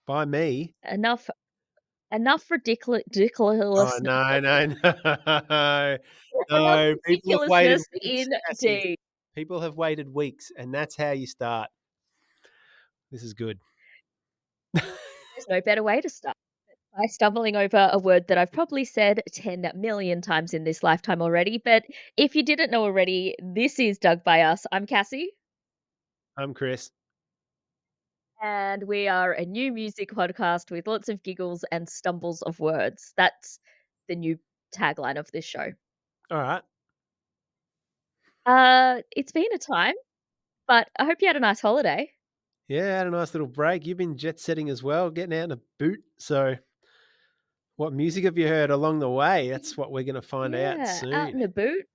By me? Enough Oh, ridiculousness. no, no, no. Enough No, people have waited ridiculousness weeks, Cassie. indeed. People have waited weeks, and that's how you start. This is good. There's no better way to start by stumbling over a word that I've probably said 10 million times in this lifetime already. But if you didn't know already, this is Doug by Us. I'm Cassie, I'm Chris. and we are a new music podcast with lots of giggles and stumbles of words. That's the new tagline of this show. Alright. It's been a time, but I hope you had a nice holiday. Yeah, had a nice little break. You've been jet setting as well, getting out in a boot. So, what music have you heard along the way? That's what we're gonna find out Yeah, out soon. in a boot.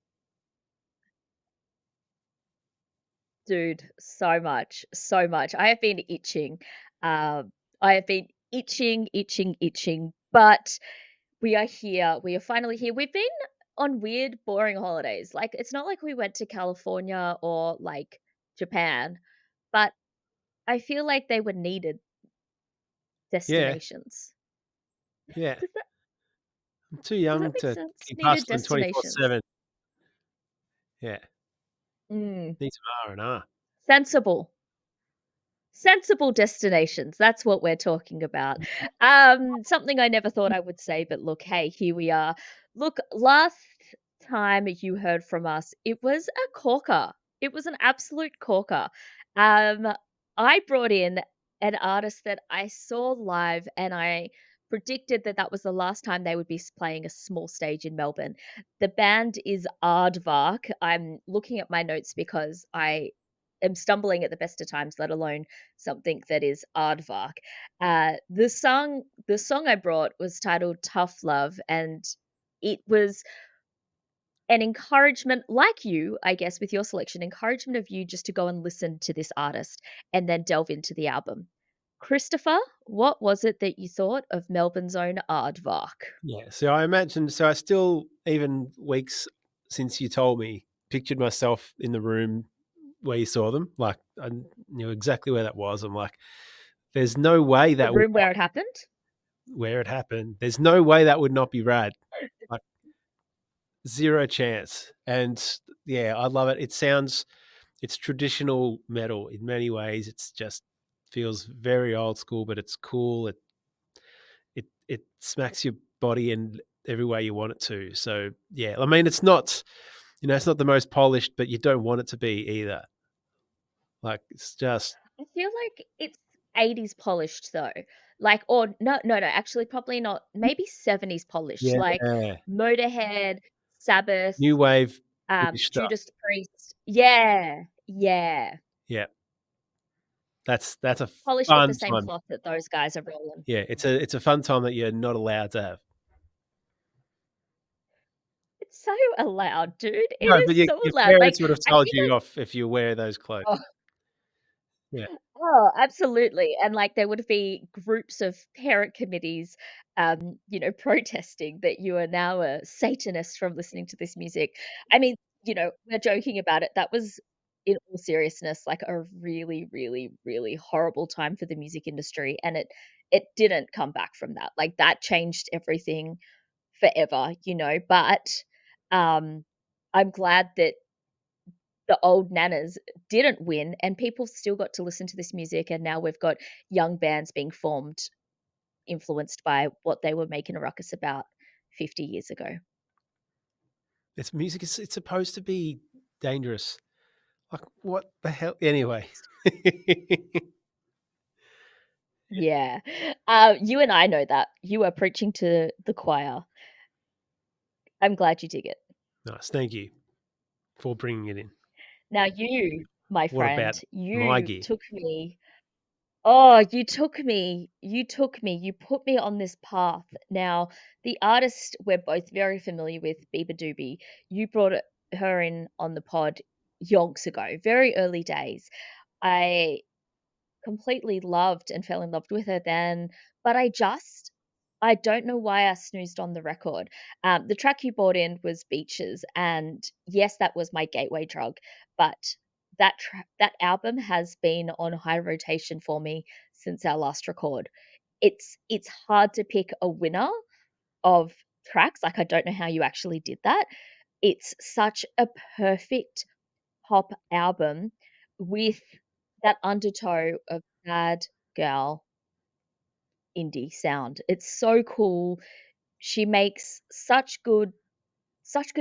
Dude, so much, so much. I have been itching. I have been itching, but we are here. We are finally here. We've been on weird, boring holidays. Like, it's not like we went to California or like Japan, but I feel like they were needed Yeah, destinations. yeah. Does that I'm too does that young make to sense? keep Needed hustling destinations. 24/7. Yeah, Mm. need some R&R. Sensible. Sensible destinations, that's what we're talking about. Something I never thought I would say, but look, hey, here we are. Look, last time you heard from us, it was a corker. It was an absolute corker. Um, I brought in an artist that I saw live, and I predicted that that was the last time they would be playing a small stage in Melbourne. The band is Aardvark. I'm looking at my notes because I am stumbling at the best of times, let alone something that is aardvark. The song I brought was titled "Tough Love," and it was an encouragement, like you, I guess, with your selection, encouragement of you just to go and listen to this artist and then delve into the album. Christopher, what was it that you thought of Melbourne's own Aardvark? Yeah, so I imagined so I still, even weeks since you told me, pictured myself in the room where you saw them. Like, I knew exactly where that was. I'm like, there's no way The that would room not where it happened? where it happened. There's no way that would not be rad. Like, zero chance. And yeah, I love it. It's traditional metal in many ways. It's just feels very old school, but it's cool. It smacks your body in every way you want it to. So yeah, I mean, it's not the most polished, but you don't want it to be either. Like, it's just I feel like it's 80s polished though. Like, or no, actually probably not. Maybe 70s polished. Like yeah, Motorhead, Sabbath, new wave British stuff. Judas Priest. Yeah, yeah. Yeah, that's a Polished with the fun same time. cloth that those guys are rolling. Yeah, it's a fun time that you're not allowed to have. It's so allowed, dude. It No, but is your so your allowed. Like, parents would have I told think you off if you wear those clothes. I Yeah, Oh, absolutely. And like there would be groups of parent committees, protesting that you are now a Satanist from listening to this music. I mean, we're joking about it. That was, in all seriousness, like a really, really, really horrible time for the music industry. And it didn't come back from that. Like that changed everything forever, But um I'm glad that the old nanas didn't win and people still got to listen to this music, and now we've got young bands being formed influenced by what they were making a ruckus about 50 years ago. it's music. It's supposed to be dangerous. Like, what the hell? Anyway. Yeah. You and I know that. You are preaching to the choir. I'm glad you dig it. Nice, thank you for bringing it in. Now you, my What friend, about my you gear? took me Oh, you took me, you put me on this path. Now, the artist we're both very familiar with, Bieber Doobie, you brought her in on the pod yonks ago, very early days. I completely loved and fell in love with her then, but I don't know why I snoozed on the record. The track you brought in was Beaches, and yes, that was my gateway drug, but that album has been on high rotation for me since our last record. it's hard to pick a winner of tracks. Like, I don't know how you actually did that. It's such a perfect pop album with that undertow of bad girl indie sound. It's so cool. She makes such good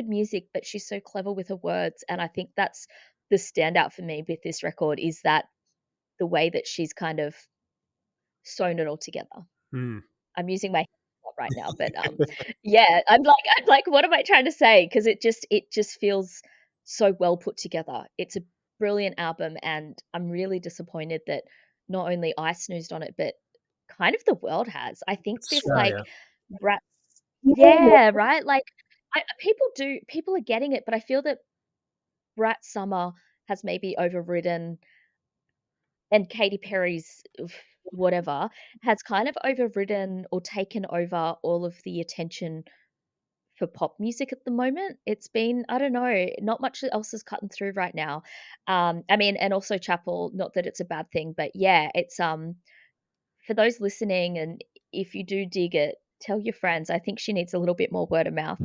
music, but she's so clever with her words, and I think that's the standout for me with this record is that the way that she's kind of sewn it all together. Mm. I'm using my hands a lot right now, but, yeah, I'm like, "What am I trying to say?" Because it just feels so well put together. It's a brilliant album, and I'm really disappointed that not only I snoozed on it, but kind of the world has. I think this, Australia. like, Brat's yeah, right? Like, people are getting it, but I feel that Brat Summer has maybe overridden and Katy Perry's whatever has kind of overridden or taken over all of the attention for pop music at the moment. It's been, I don't know, not much else is cutting through right now. I mean, and also Chapel, not that it's a bad thing, but yeah, it's for those listening and if you do dig it, tell your friends. I think she needs a little bit more word of mouth.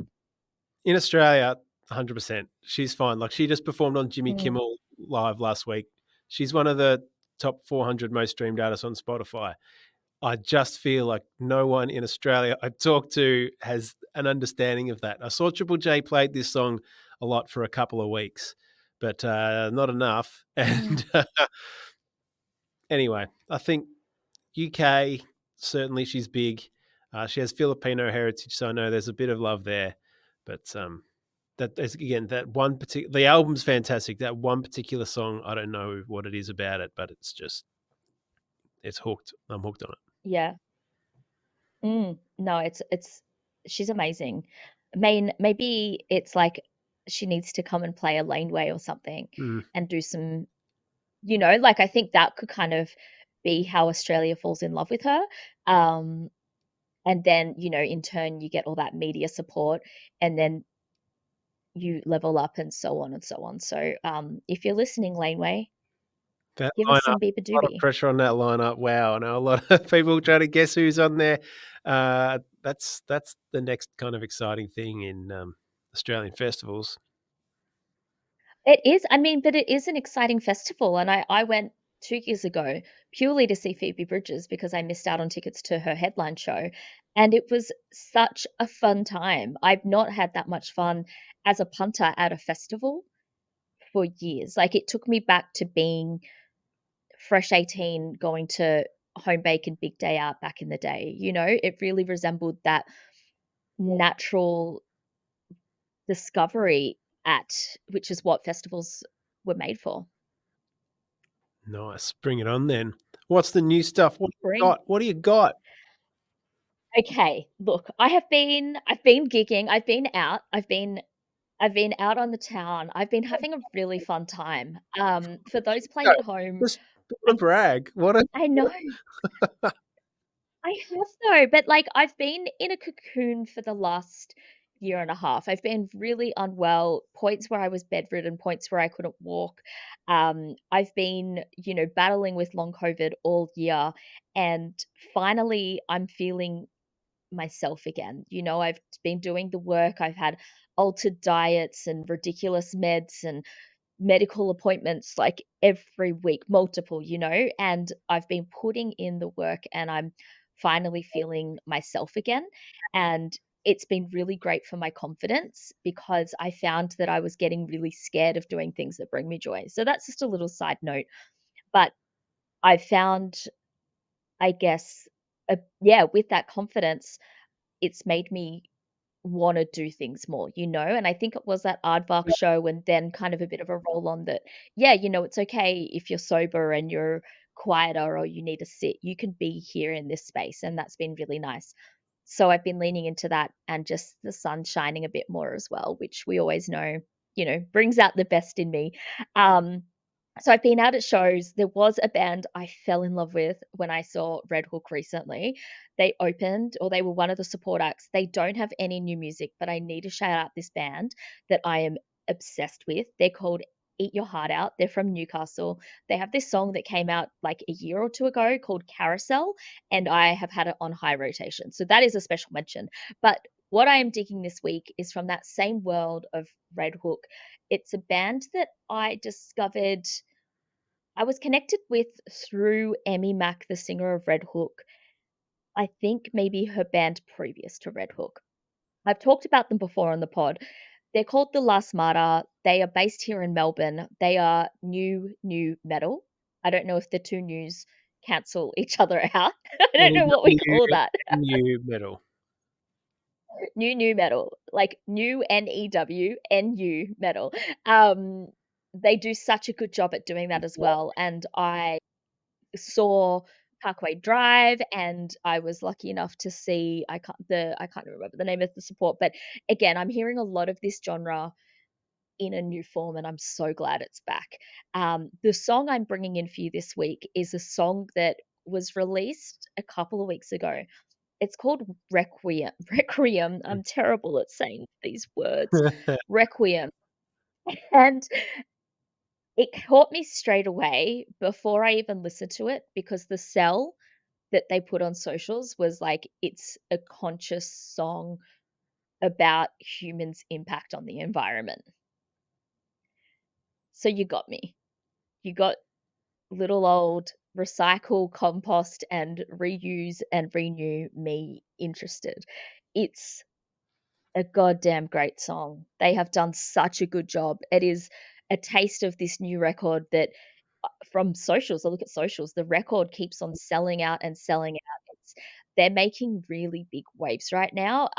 In Australia, 100%. She's fine. Like, she just performed on Jimmy Mm, Kimmel Live last week. She's one of the top 400 most streamed artists on Spotify. I just feel like no one in Australia I talk to has an understanding of that. I saw Triple J played this song a lot for a couple of weeks, but not enough. mm. And anyway, I think UK, certainly she's big. She has Filipino heritage, so I know there's a bit of love there. But that is, again, that one particular, the album's fantastic. That one particular song, I don't know what it is about it, but it's just, it's hooked. I'm hooked on it. Yeah. No, it's she's amazing. I mean, maybe it's like she needs to come and play a laneway or something Mm. and do some, like I think that could kind of be how Australia falls in love with her. Um, and then, in turn you get all that media support and then you level up and so on and so on. So, if you're listening, Laneway, That give us lineup, some Beaver a lot of Doobie. pressure on that lineup. Wow, I know a lot of people trying to guess who's on there. That's the next kind of exciting thing in Australian festivals. It is, I mean, but it is an exciting festival, and I went 2 years ago purely to see Phoebe Bridgers because I missed out on tickets to her headline show, and it was such a fun time. I've not had that much fun as a punter at a festival for years. Like, it took me back to being fresh 18, going to home bake and big day out back in the day, It really resembled that natural discovery at which is what festivals were made for. Nice, bring it on then. What's the new stuff? What do you Bring got? What do you got? Okay, look, I've been gigging, I've been out on the town. I've been having a really fun time. For those No, playing at home, just want to brag. What a I know I have though, but like I've been in a cocoon for the last year and a half. I've been really unwell, points where I was bedridden, points where I couldn't walk. I've been, battling with long COVID all year, and finally I'm feeling myself again. I've been doing the work, I've had altered diets and ridiculous meds and medical appointments like every week, multiple, and I've been putting in the work and I'm finally feeling myself again. And it's been really great for my confidence because I found that I was getting really scared of doing things that bring me joy. So that's just a little side note. But I found, I guess, yeah, with that confidence, it's made me wanna do things more, and I think it was that Aardvark show and then kind of a bit of a roll on that, yeah, it's okay if you're sober and you're quieter or you need to sit, you can be here in this space, and that's been really nice. So I've been leaning into that and just the sun shining a bit more as well, which we always know, brings out the best in me. Um, so I've been out at shows. There was a band I fell in love with when I saw Red Hook recently. They opened, or they were one of the support acts. They don't have any new music, but I need to shout out this band that I am obsessed with. They're called Eat Your Heart Out. They're from Newcastle. They have this song that came out like a year or two ago called Carousel, and I have had it on high rotation. So that is a special mention. But what I am digging this week is from that same world of Red Hook. It's a band that I discovered, I was connected with through Emmy Mack, the singer of Red Hook. I think maybe her band previous to Red Hook. I've talked about them before on the pod. They're called the Last Martyr. They are based here in Melbourne. They are new metal. I don't know if the two news cancel each other out. I don't know what we New, call that. new metal. New metal, like new NEWNU metal. Um, they do such a good job at doing that as well. And I saw Parkway Drive, and I was lucky enough to see, I can't remember the name of the support, but again, I'm hearing a lot of this genre in a new form, and I'm so glad it's back. The song I'm bringing in for you this week is a song that was released a couple of weeks ago. It's called Requiem. Requiem. I'm terrible at saying these words. Requiem. And it caught me straight away before I even listened to it because the sell that they put on socials was like, it's a conscious song about humans' impact on the environment. So you got me. You got little old recycle, compost, and reuse and renew me interested. It's a goddamn great song. They have done such a good job. It is a taste of this new record that from socials, I look at socials, the record keeps on selling out and selling out. They're making really big waves right now.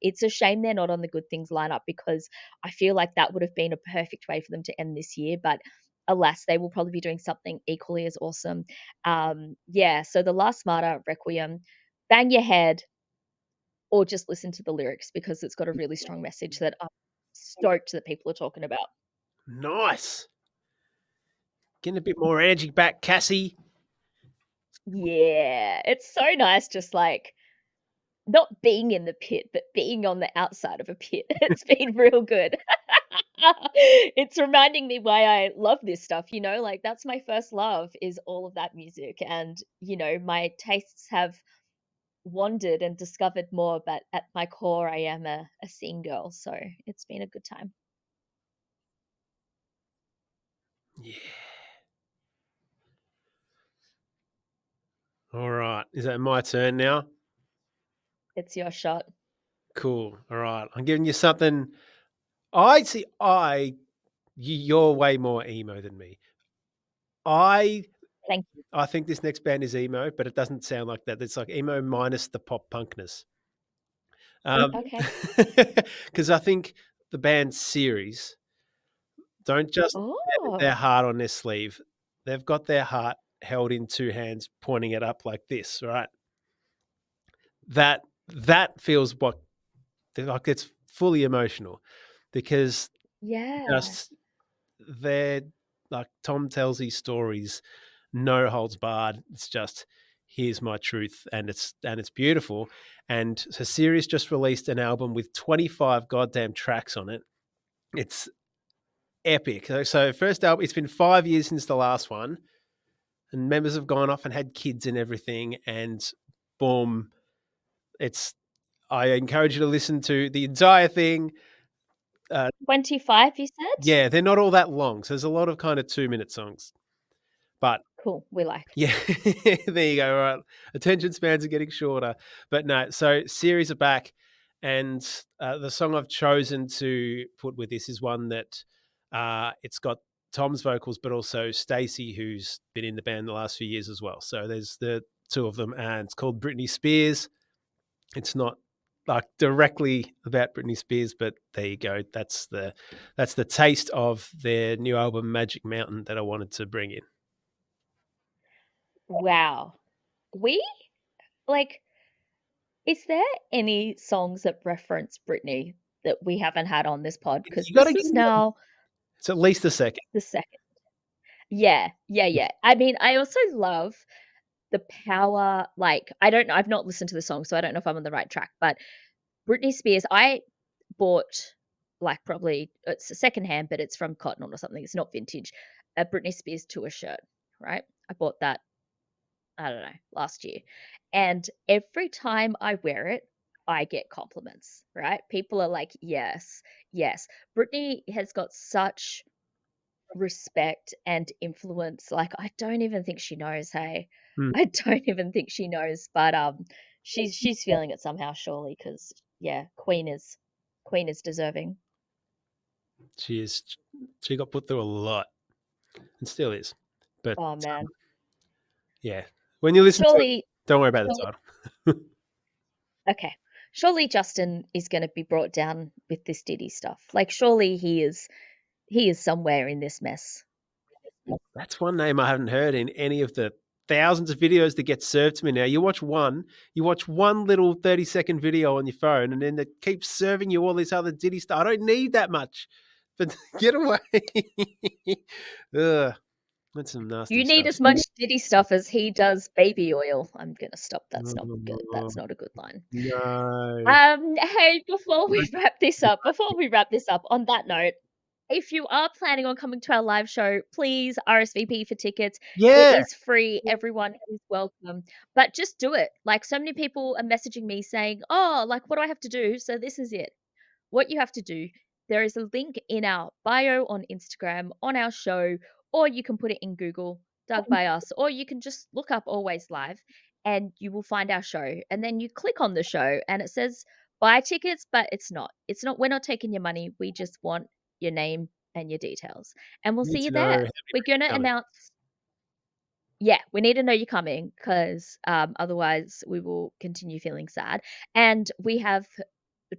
It's a shame they're not on the Good Things lineup because I feel like that would have been a perfect way for them to end this year. But alas, they will probably be doing something equally as awesome. Yeah, so The Last Martyr, Requiem, bang your head, or just listen to the lyrics because it's got a really strong message that I'm stoked that people are talking about. Nice. Getting a bit more energy back, Cassie. Yeah, it's so nice just like not being in the pit, but being on the outside of a pit. It's been real good. It's reminding me why I love this stuff, like that's my first love is all of that music. And, my tastes have wandered and discovered more, but at my core, I am a scene girl. So it's been a good time. Yeah. All right. Is that my turn now? It's your shot. Cool. All right. I'm giving you something. I see. You're way more emo than me. I Thank you. I think this next band is emo, but it doesn't sound like that. It's like emo minus the pop punkness. Okay. Because I think the band series don't just wear their Oh, heart on their sleeve. They've got their heart held in two hands, pointing it up like this, right? That feels like it's fully emotional because yeah. just they're like Tom tells these stories, no holds barred. It's just here's my truth, and it's beautiful. And so Sirius just released an album with 25 goddamn tracks on it. It's epic. So first album, it's been 5 years since the last one, and members have gone off and had kids and everything, and boom, it's. I encourage you to listen to the entire thing. 25, you said? Yeah, they're not all that long, so there's a lot of kind of 2 minute songs, but Cool. We like. yeah, there you go. Right, attention spans are getting shorter, but no. So series are back, and the song I've chosen to put with this is one that it's got Tom's vocals, but also Stacey, who's been in the band the last few years as well. So there's the two of them, and it's called Britney Spears. It's not like directly about Britney Spears, but there you go. That's the taste of their new album Magic Mountain that I wanted to bring in. Wow. We like, is there any songs that reference Britney that we haven't had on this pod? Because You got to this give is me now it's at least a second. the second. Yeah, yeah, yeah. I mean, I also love the power. Like, I don't know. I've not listened to the song, so I don't know if I'm on the right track. But Britney Spears, I bought. like probably it's a secondhand, but it's from Cotton On or something. It's not vintage. A Britney Spears tour shirt, right? I bought that, I don't know, last year. And every time I wear it, I get compliments, right? People are like, yes, yes. Britney has got such respect and influence. Like, I don't even think she knows, hey. Mm, I don't even think she knows, but she's feeling it somehow, surely, because yeah, Queen is deserving. she is. She got put through a lot and still is. But Oh man. yeah, when you listen to it, Surely, don't worry about the surely title. okay. Surely Justin is gonna be brought down with this Diddy stuff. Like surely he is somewhere in this mess. That's one name I haven't heard in any of the thousands of videos that get served to me now. You watch one little 30-second video on your phone, and then it keeps serving you all this other Diddy stuff. I don't need that much, but get away. Ugh, that's some nasty You need stuff. as much Diddy stuff as he does baby oil. I'm gonna stop. That's not good. Oh, That's not a good line. no. Hey, before we wrap this up, on that note, if you are planning on coming to our live show, please RSVP for tickets. It Yeah. is free. Everyone is welcome. But just do it. Like so many people are messaging me saying, "Oh, like what do I have to do?" So this is it. What you have to do, there is a link in our bio on Instagram, on our show, or you can put it in Google, Dug by Us, or you can just look up Always Live and you will find our show. And then you click on the show and it says buy tickets, but it's not. It's not, we're not taking your money. We just want your name and your details. And we'll Need see you to know how there. many We're going to coming. announce, yeah, we need to know you're coming because otherwise we will continue feeling sad. And we have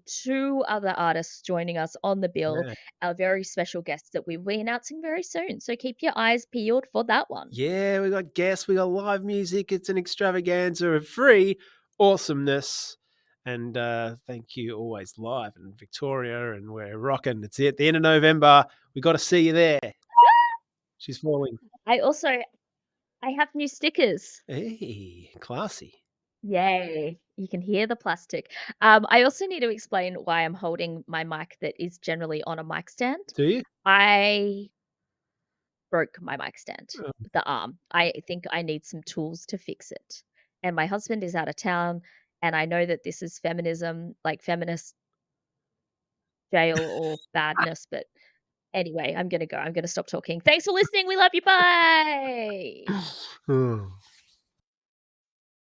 two other artists joining us on the bill, Yeah. our very special guests that we will be announcing very soon. So keep your eyes peeled for that one. Yeah, we got guests, we got live music. It's an extravaganza of free awesomeness. And thank you, Always Live in Victoria. And we're rocking. It's at the end of November. We got to see you there. She's falling. I also I have new stickers. Hey, classy. Yay. You can hear the plastic. I also need to explain why I'm holding my mic that is generally on a mic stand. Do you? I broke my mic stand, Oh, the arm. I think I need some tools to fix it. And my husband is out of town, and I know that this is feminism, like feminist jail or badness, but anyway, I'm gonna go. I'm gonna stop talking. Thanks for listening. We love you. Bye. oh.